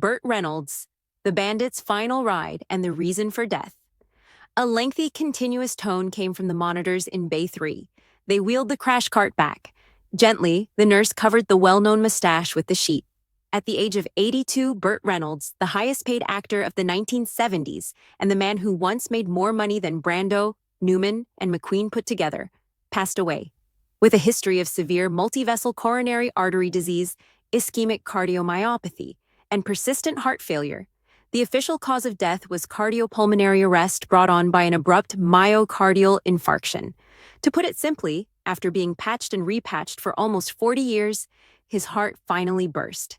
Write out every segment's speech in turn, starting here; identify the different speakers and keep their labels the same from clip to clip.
Speaker 1: Burt Reynolds, the Bandit's final ride and the reason for death. A lengthy, continuous tone came from the monitors in Bay 3. They wheeled the crash cart back. Gently, the nurse covered the well-known mustache with the sheet. At the age of 82, Burt Reynolds, the highest-paid actor of the 1970s and the man who once made more money than Brando, Newman, and McQueen put together, passed away. With a history of severe multivessel coronary artery disease, ischemic cardiomyopathy, and persistent heart failure, the official cause of death was cardiopulmonary arrest brought on by an abrupt myocardial infarction. To put it simply, after being patched and repatched for almost 40 years, his heart finally burst.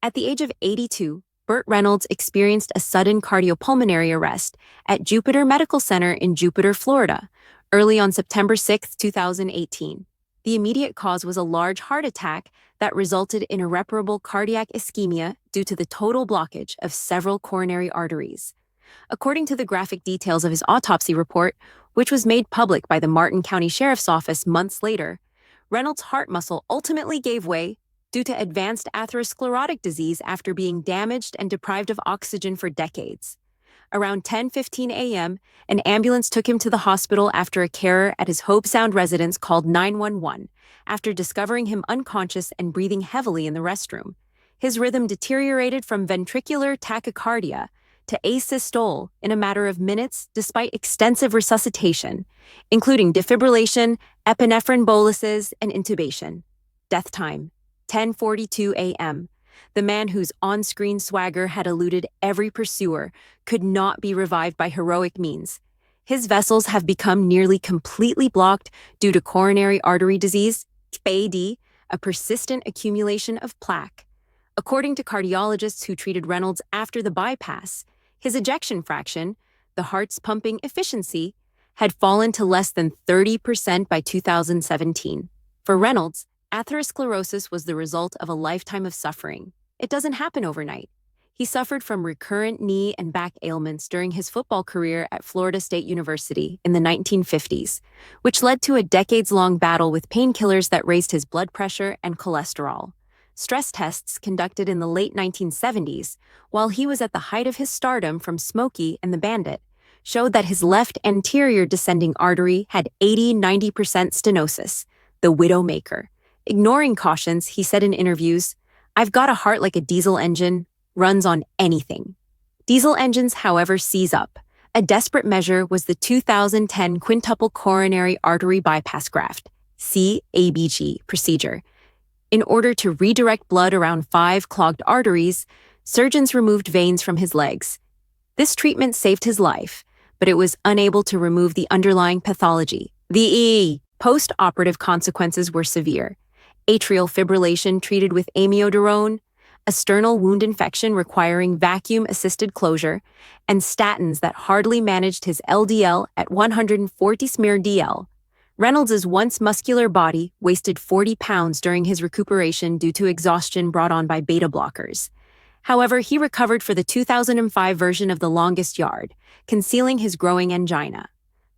Speaker 1: At the age of 82, Burt Reynolds experienced a sudden cardiopulmonary arrest at Jupiter Medical Center in Jupiter, Florida, early on September 6, 2018. The immediate cause was a large heart attack that resulted in irreparable cardiac ischemia due to the total blockage of several coronary arteries. According to the graphic details of his autopsy report, which was made public by the Martin County Sheriff's Office months later, Reynolds' heart muscle ultimately gave way due to advanced atherosclerotic disease after being damaged and deprived of oxygen for decades. Around 10:15 a.m., an ambulance took him to the hospital after a carer at his Hobe Sound residence called 911 after discovering him unconscious and breathing heavily in the restroom. His rhythm deteriorated from ventricular tachycardia to asystole in a matter of minutes despite extensive resuscitation, including defibrillation, epinephrine boluses, and intubation. Death time, 10:42 a.m. The man whose on-screen swagger had eluded every pursuer could not be revived by heroic means. His vessels have become nearly completely blocked due to coronary artery disease, CAD, a persistent accumulation of plaque. According to cardiologists who treated Reynolds after the bypass, his ejection fraction, the heart's pumping efficiency, had fallen to less than 30% by 2017. For Reynolds, atherosclerosis was the result of a lifetime of suffering. It doesn't happen overnight. He suffered from recurrent knee and back ailments during his football career at Florida State University in the 1950s, which led to a decades-long battle with painkillers that raised his blood pressure and cholesterol. Stress tests conducted in the late 1970s, while he was at the height of his stardom from Smokey and the Bandit, showed that his left anterior descending artery had 80-90% stenosis, the widowmaker. Ignoring cautions, he said in interviews, "I've got a heart like a diesel engine, runs on anything." Diesel engines, however, seize up. A desperate measure was the 2010 quintuple coronary artery bypass graft, CABG, procedure. In order to redirect blood around 5 clogged arteries, surgeons removed veins from his legs. This treatment saved his life, but it was unable to remove the underlying pathology. The post-operative consequences were severe. Atrial fibrillation treated with amiodarone, a sternal wound infection requiring vacuum-assisted closure, and statins that hardly managed his LDL at 140 smer/dl. Reynolds' once muscular body wasted 40 pounds during his recuperation due to exhaustion brought on by beta blockers. However, he recovered for the 2005 version of The Longest Yard, concealing his growing angina.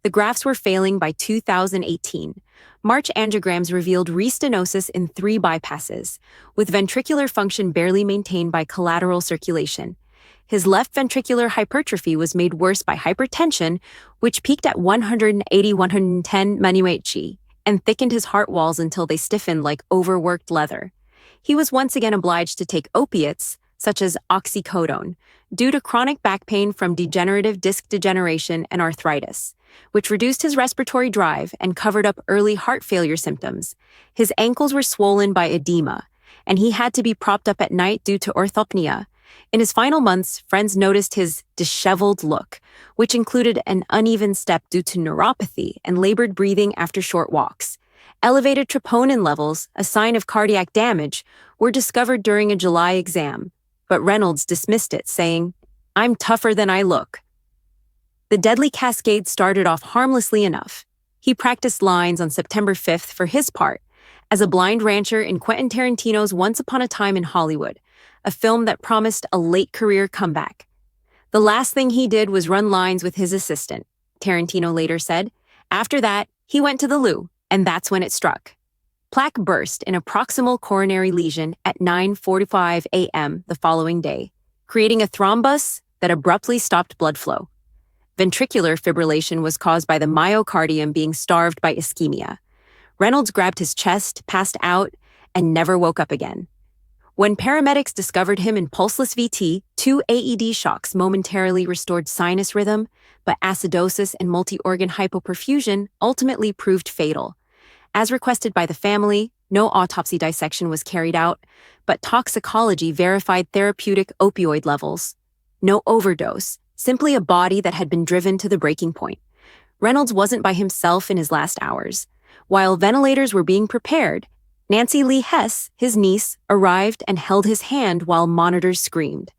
Speaker 1: The grafts were failing by 2018. March angiograms revealed restenosis in 3 bypasses, with ventricular function barely maintained by collateral circulation. His left ventricular hypertrophy was made worse by hypertension, which peaked at 180-110 mmHg, and thickened his heart walls until they stiffened like overworked leather. He was once again obliged to take opiates, such as oxycodone, due to chronic back pain from degenerative disc degeneration and arthritis, which reduced his respiratory drive and covered up early heart failure symptoms. His ankles were swollen by edema, and he had to be propped up at night due to orthopnea. In his final months, friends noticed his disheveled look, which included an uneven step due to neuropathy and labored breathing after short walks. Elevated troponin levels, a sign of cardiac damage, were discovered during a July exam, but Reynolds dismissed it, saying, "I'm tougher than I look." The deadly cascade started off harmlessly enough. He practiced lines on September 5th for his part, as a blind rancher in Quentin Tarantino's Once Upon a Time in Hollywood, a film that promised a late career comeback. The last thing he did was run lines with his assistant, Tarantino later said. After that, he went to the loo, and that's when it struck. Plaque burst in a proximal coronary lesion at 9:45 a.m. the following day, creating a thrombus that abruptly stopped blood flow. Ventricular fibrillation was caused by the myocardium being starved by ischemia. Reynolds grabbed his chest, passed out, and never woke up again. When paramedics discovered him in pulseless VT, 2 AED shocks momentarily restored sinus rhythm, but acidosis and multi-organ hypoperfusion ultimately proved fatal. As requested by the family, no autopsy dissection was carried out, but toxicology verified therapeutic opioid levels. No overdose, simply a body that had been driven to the breaking point. Reynolds wasn't by himself in his last hours. While ventilators were being prepared, Nancy Lee Hess, his niece, arrived and held his hand while monitors screamed.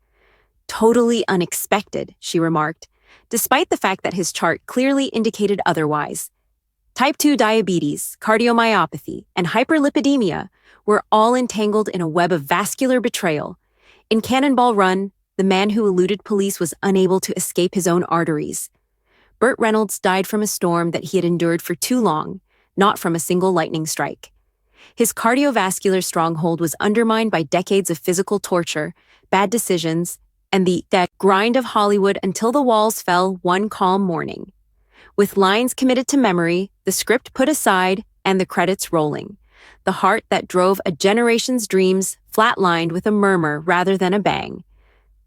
Speaker 1: "Totally unexpected," she remarked, despite the fact that his chart clearly indicated otherwise. Type 2 diabetes, cardiomyopathy, and hyperlipidemia were all entangled in a web of vascular betrayal. In Cannonball Run, the man who eluded police was unable to escape his own arteries. Burt Reynolds died from a storm that he had endured for too long, not from a single lightning strike. His cardiovascular stronghold was undermined by decades of physical torture, bad decisions, and the grind of Hollywood until the walls fell one calm morning. With lines committed to memory, the script put aside, and the credits rolling, the heart that drove a generation's dreams flatlined with a murmur rather than a bang.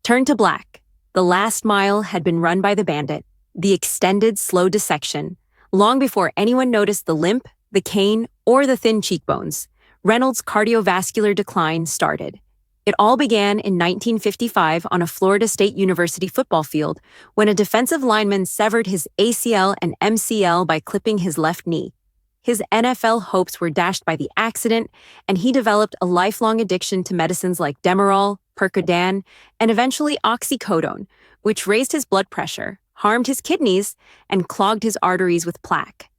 Speaker 1: Turned to black. The last mile had been run by the Bandit, the extended, slow dissection. Long before anyone noticed the limp, the cane, or the thin cheekbones, Reynolds' cardiovascular decline started. It all began in 1955 on a Florida State University football field when a defensive lineman severed his ACL and MCL by clipping his left knee. His NFL hopes were dashed by the accident, and he developed a lifelong addiction to medicines like Demerol, Percodan, and eventually oxycodone, which raised his blood pressure, harmed his kidneys, and clogged his arteries with plaque.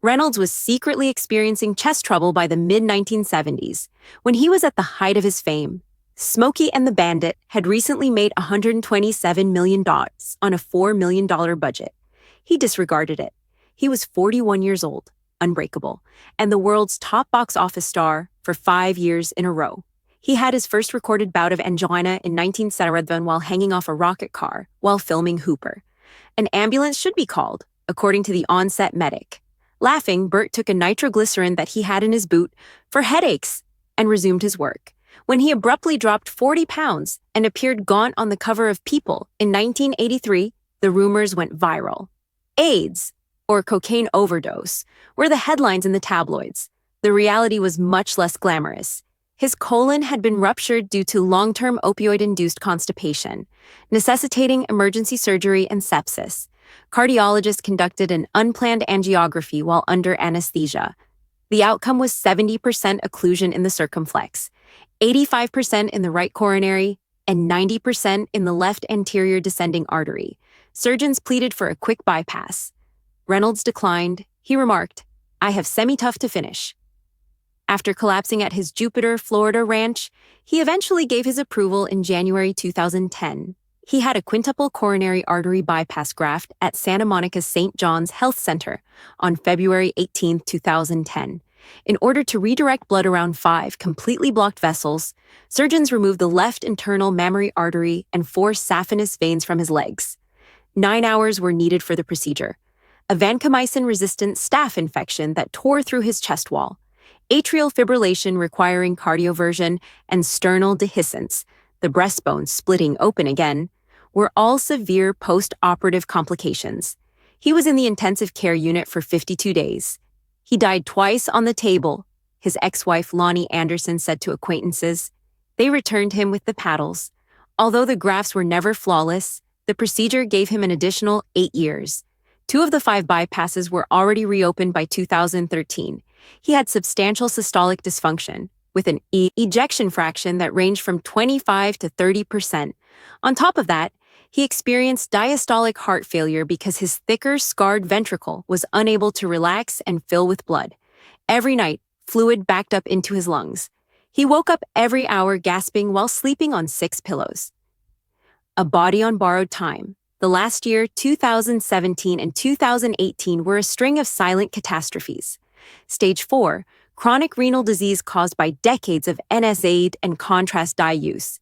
Speaker 1: Reynolds was secretly experiencing chest trouble by the mid-1970s, when he was at the height of his fame. Smokey and the Bandit had recently made $127 million on a $4 million budget. He disregarded it. He was 41 years old, unbreakable, and the world's top box office star for 5 years in a row. He had his first recorded bout of angina in 1977 while hanging off a rocket car while filming Hooper. An ambulance should be called, according to the on-set medic. Laughing, Burt took a nitroglycerin that he had in his boot for headaches and resumed his work. When he abruptly dropped 40 pounds and appeared gaunt on the cover of People in 1983, the rumors went viral. AIDS, or cocaine overdose, were the headlines in the tabloids. The reality was much less glamorous. His colon had been ruptured due to long-term opioid-induced constipation, necessitating emergency surgery and sepsis. Cardiologists conducted an unplanned angiography while under anesthesia. The outcome was 70% occlusion in the circumflex, 85% in the right coronary, and 90% in the left anterior descending artery. Surgeons pleaded for a quick bypass. Reynolds declined. He remarked, "I have semi-tough to finish." After collapsing at his Jupiter, Florida ranch, he eventually gave his approval in January 2010. He had a quintuple coronary artery bypass graft at Santa Monica's St. John's Health Center on February 18, 2010. In order to redirect blood around 5 completely blocked vessels, surgeons removed the left internal mammary artery and 4 saphenous veins from his legs. 9 hours were needed for the procedure. A vancomycin-resistant staph infection that tore through his chest wall, atrial fibrillation requiring cardioversion, and sternal dehiscence, the breastbone splitting open again, were all severe post-operative complications. He was in the intensive care unit for 52 days. He died twice on the table, his ex-wife Lonnie Anderson said to acquaintances. They returned him with the paddles. Although the grafts were never flawless, the procedure gave him an additional 8 years. 2 of the 5 bypasses were already reopened by 2013. He had substantial systolic dysfunction, with an ejection fraction that ranged from 25 to 30%. On top of that, he experienced diastolic heart failure because his thicker, scarred ventricle was unable to relax and fill with blood. Every night, fluid backed up into his lungs. He woke up every hour gasping while sleeping on 6 pillows. A body on borrowed time. The last year, 2017 and 2018, were a string of silent catastrophes. Stage 4, chronic renal disease caused by decades of NSAID and contrast dye use.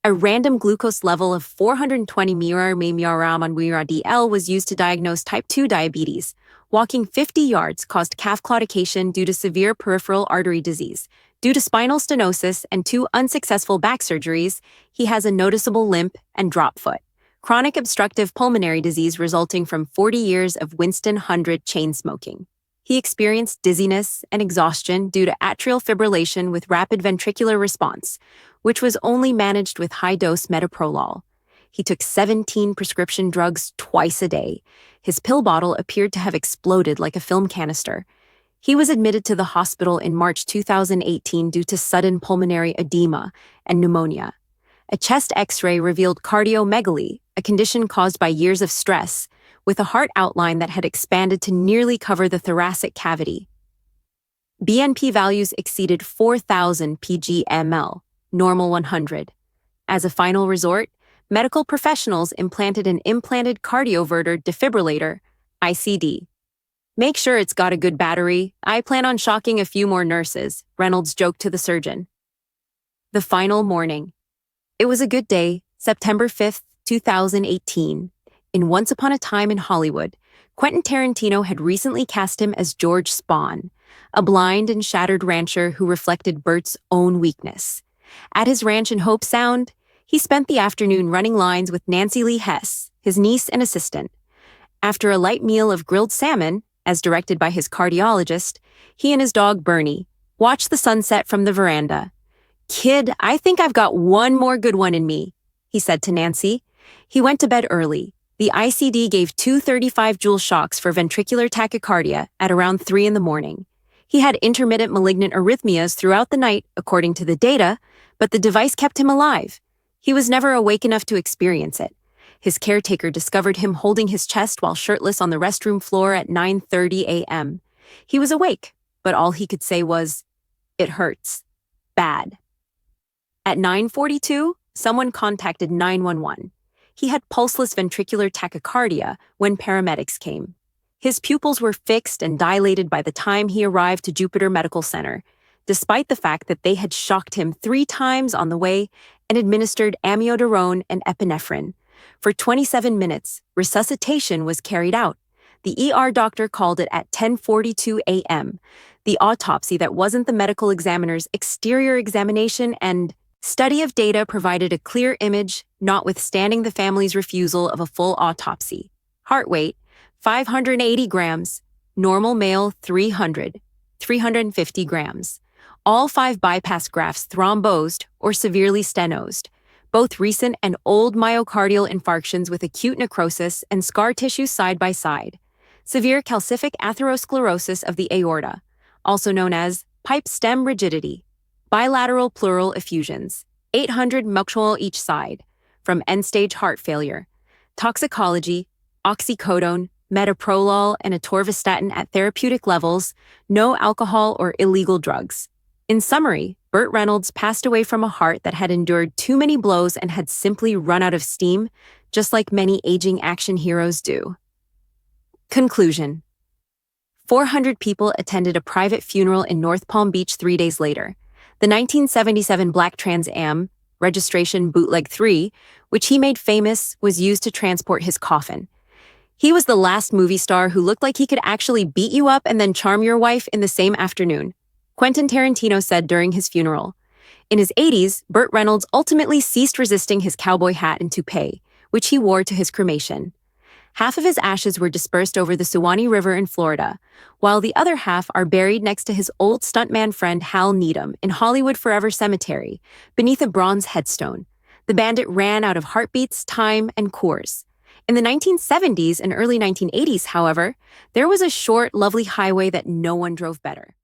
Speaker 1: A random glucose level of 420 mg/dl was used to diagnose type 2 diabetes. Walking 50 yards caused calf claudication due to severe peripheral artery disease. Due to spinal stenosis and 2 unsuccessful back surgeries, he has a noticeable limp and drop foot. Chronic obstructive pulmonary disease resulting from 40 years of Winston 100 chain smoking. He experienced dizziness and exhaustion due to atrial fibrillation with rapid ventricular response, which was only managed with high-dose metoprolol. He took 17 prescription drugs twice a day. His pill bottle appeared to have exploded like a film canister. He was admitted to the hospital in March 2018 due to sudden pulmonary edema and pneumonia. A chest X-ray revealed cardiomegaly, a condition caused by years of stress, with a heart outline that had expanded to nearly cover the thoracic cavity. BNP values exceeded 4,000 pg/ml, normal 100. As a final resort, medical professionals implanted an implanted cardioverter defibrillator, ICD. "Make sure it's got a good battery. I plan on shocking a few more nurses," Reynolds joked to the surgeon. The final morning. It was a good day, September 5, 2018. In Once Upon a Time in Hollywood, Quentin Tarantino had recently cast him as George Spahn, a blind and shattered rancher who reflected Burt's own weakness. At his ranch in Hope Sound, he spent the afternoon running lines with Nancy Lee Hess, his niece and assistant. After a light meal of grilled salmon, as directed by his cardiologist, he and his dog Bernie watched the sunset from the veranda. "Kid, I think I've got one more good one in me," he said to Nancy. He went to bed early. The ICD gave 2 35-joule shocks for ventricular tachycardia at around 3 in the morning. He had intermittent malignant arrhythmias throughout the night, according to the data, but the device kept him alive. He was never awake enough to experience it. His caretaker discovered him holding his chest while shirtless on the restroom floor at 9:30 a.m. He was awake, but all he could say was, "It hurts. Bad." At 9:42, someone contacted 911. He had pulseless ventricular tachycardia when paramedics came. His pupils were fixed and dilated by the time he arrived to Jupiter Medical Center, despite the fact that they had shocked him 3 times on the way and administered amiodarone and epinephrine. For 27 minutes, resuscitation was carried out. The ER doctor called it at 10:42 a.m. The autopsy that wasn't the medical examiner's exterior examination and study of data provided a clear image, notwithstanding the family's refusal of a full autopsy. Heart weight, 580 grams. Normal male, 350 grams. All 5 bypass grafts thrombosed or severely stenosed. Both recent and old myocardial infarctions with acute necrosis and scar tissue side by side. Severe calcific atherosclerosis of the aorta, also known as pipe stem rigidity. Bilateral pleural effusions, 800 mCl each side, from end-stage heart failure. Toxicology, oxycodone, metoprolol, and atorvastatin at therapeutic levels, no alcohol or illegal drugs. In summary, Burt Reynolds passed away from a heart that had endured too many blows and had simply run out of steam, just like many aging action heroes do. Conclusion. 400 people attended a private funeral in North Palm Beach 3 days later. The 1977 black Trans Am, registration Bootleg 3, which he made famous, was used to transport his coffin. He was the last movie star who looked like he could actually beat you up and then charm your wife in the same afternoon, Quentin Tarantino said during his funeral. In his 80s, Burt Reynolds ultimately ceased resisting his cowboy hat and toupee, which he wore to his cremation. Half of his ashes were dispersed over the Suwannee River in Florida, while the other half are buried next to his old stuntman friend Hal Needham in Hollywood Forever Cemetery, beneath a bronze headstone. The Bandit ran out of heartbeats, time, and Coors. In the 1970s and early 1980s, however, there was a short, lovely highway that no one drove better.